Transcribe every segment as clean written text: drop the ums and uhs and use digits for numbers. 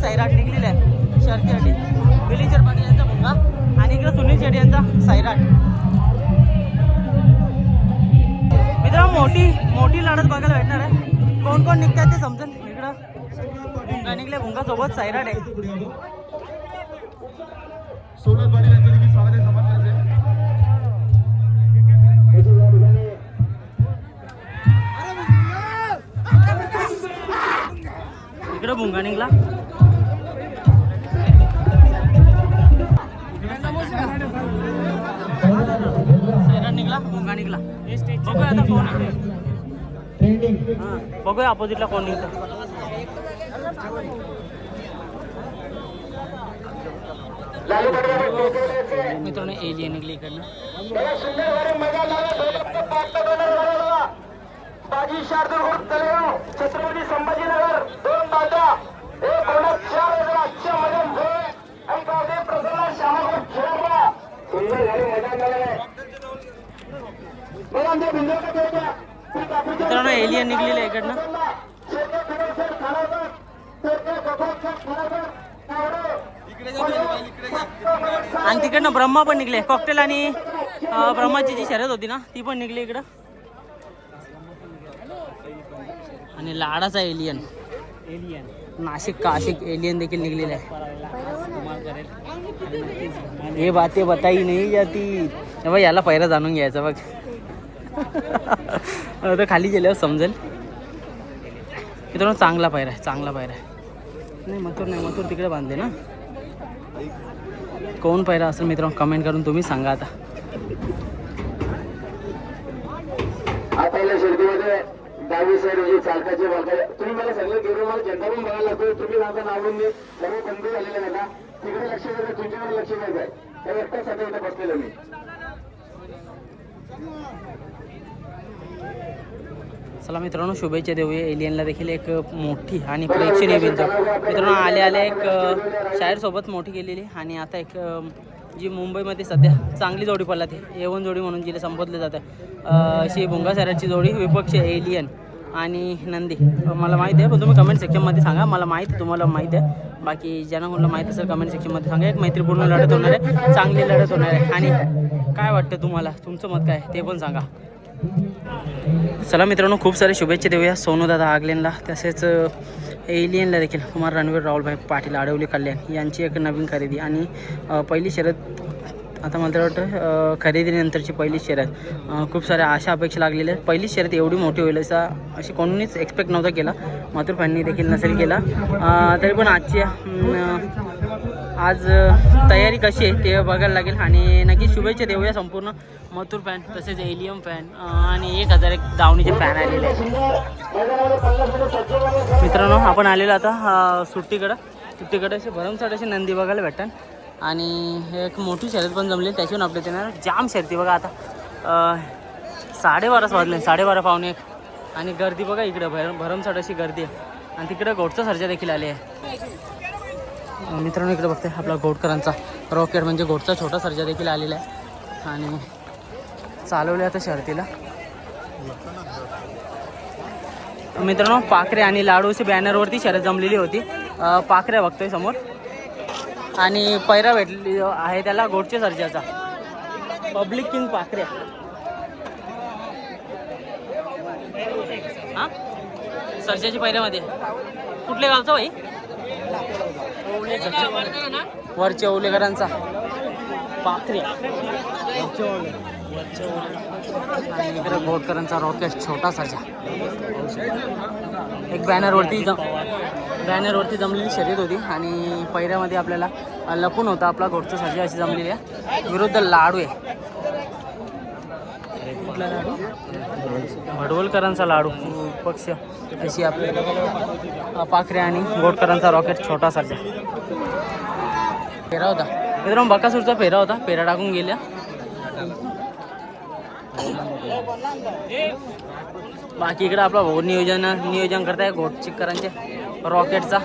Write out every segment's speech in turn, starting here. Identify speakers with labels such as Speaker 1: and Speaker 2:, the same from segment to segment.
Speaker 1: सैराट निघलेला आहे शर्तीसाठी. विलिंचर पाटील यांचा भुंगा आणि इकडे सुनील शेट्टी यांचा सैराट. मित्रांनो मोठी लढत बघायला भेटणार आहे. कोण कोण निघतात ते समजेल. इकडं भुंगा निघले, भुंगा सोबत सैराट आहे. इकडं भुंगा निघला. सैराट निघला, भुंगा निघला. बघूया आता कोण आहे. बघूया अपोजिटला कोण निघतं. मित्रांनो एलियन निघली इकडनं.
Speaker 2: बाजी शार्दूल तलेगाव छत्रपती संभाजीनगर 2 ताजा 1:04 मैदान ऐकावते प्रसन्न श्यामापूर खेळाडूला सुंदर झाले मैदान झालेलं आहे.
Speaker 1: मित्रांनो एलियन निघलेलं आहे इकडनं. आणि तिकडनं ब्रह्मा पण निघले. कॉकटेल आणि ब्रह्माची जी शर्यत होती ना ती पण निघली इकडं. आणि लाडाचा एलियन नाशिक का आशिक एलियन देखील निघलेला आहे. हे बाते बताई नाही जाती. भाई याला पहिला जाणून घ्यायचं बघ. तर खाली गेल्यावर समजेल. मित्रांनो चांगला पायरा आहे, चांगला पायरा आहे. नाही मथुर तिकडे बांधले ना. कोण पायरा असेल मित्रांनो कमेंट करून तुम्ही सांगा. आता
Speaker 2: शर्यतीमध्ये 22 रोजी चालकाचे बघाय तुम्ही मला सगळे गेलो. मला जनता पण बघायला लागतो. तुम्ही माझं नाव मी सर्व बंदी झालेलं आहे का तिकडे लक्ष द्यायचं, तुमच्याकडे लक्ष द्यायचं आहे. त्या एकटाच सध्या इथे बसलेलो मी.
Speaker 1: चला मित्रांनो शुभेच्छा देऊया. एलियनला देखील एक मोठी आणि प्रेक्षणीय बिंदू मित्रांनो आले एक शायरसोबत मोठी केलेली. आणि आता एक जी मुंबईमध्ये सध्या चांगली जोडी पडला ते A1 जोडी म्हणून जिला संबोधले जातं. अशी भुंगा सैराटची जोडी विपक्ष एलियन आणि नंदी. मला माहिती आहे पण तुम्ही कमेंट सेक्शनमध्ये सांगा. मला माहिती तुम्हाला माहिती आहे. बाकी ज्यांना कोणाला माहिती असेल कमेंट सेक्शनमध्ये सांगा. एक मैत्रीपूर्ण लढत होणार आहे, चांगली लढत होणार आहे. आणि काय वाटतं तुम्हाला, तुमचं मत काय ते पण सांगा. चला मित्रांनो खूप सारे शुभेच्छा देऊया सोनूदादा आगलेनला. तसेच एलियनला देखील कुमार रणवीर राहुलभाई पाटील आडवली कल्याण यांची एक नवीन खरेदी. आणि पहिली शर्यत आता मला वाटतं खरेदीनंतरची पहिली शर्यत. खूप साऱ्या आशा अपेक्षा लागलेल्या आहेत. पहिली शर्यत एवढी मोठी होईल अशी कोणीच एक्सपेक्ट नव्हता केला. मथुर फॅननी देखील नसेल केला. तरी पण आज तयारी कशी आहे ते बघायला लागेल. आणि नक्की शुभेच्छा देऊया संपूर्ण मथुर फॅन तसेच एलियम फॅन आणि 1001 दावणीचे फॅन आलेले आहेत. मित्रांनो आपण आलेलो आता सुट्टीकडे असे भरमसाठ असे नंदी बघायला भेटतात. आणि एक मोठी शर्यत पण जमली त्याच्यावरून आपल्या येणार जाम शर्यती बघा. आता 12:30 वाजले, 12:30 पावणे 1. आणि गर्दी बघा इकडे भरमसाठ अशी गर्दी आहे. आणि तिकडे घोटचा सर्जा देखील आले आहे. मित्रांनो इकडे बघते आपला घोटकरांचा रॉकेट म्हणजे घोटचा छोटा सर्जा देखील आलेला आहे. आणि चालवले आता शर्यतीला. मित्रांनो पाखरे आणि लाडूची बॅनरवरती शर्यत जमलेली होती. पाखऱ्या बघतोय समोर. आणि पैरा भेटली आहे त्याला घोटच्या सर्जाचा पब्लिक किंग पाखऱ्या. हां सर्जाची पैऱ्यामध्ये कुठल्या गावचा भाई वरच्या ओलेकरांचा पाखऱ्या. आणि इकडे घोटकरांचा रॉकेट छोटा सर्जा. एक बॅनरवरती जमलेली शर्यत होती. आणि पैऱ्यामध्ये आपल्याला लपून होता आपला घोटचा सर्जा अशी जमलेली आहे. विरुद्ध लाडू आहे. कुठला लाडू भडवलकरांचा लाडू पक्ष अशी आपल्या पाखऱ्या आणि घोटकरांचा रॉकेट छोटा सर्जा. फेरा होता मित्रांनो बकासूरचा फेरा होता. फेरा टाकून गेल्या. बाकी इकडे आपला भाऊ नियोजन करताय घोटचिक्करांचे रॉकेटचा.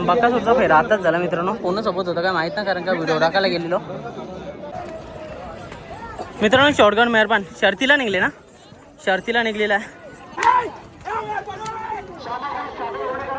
Speaker 1: बकासूरचा फेरा आताच झाला मित्रांनो. कोणासोबत होता काय माहीत नाही कारण का व्हिडिओ टाकायला गेलेलो. मित्रांनो शॉटगन मेहरबान शर्तीला निघले ना. शर्तीला निघलेला आहे.
Speaker 2: श्यामाभाई शाबे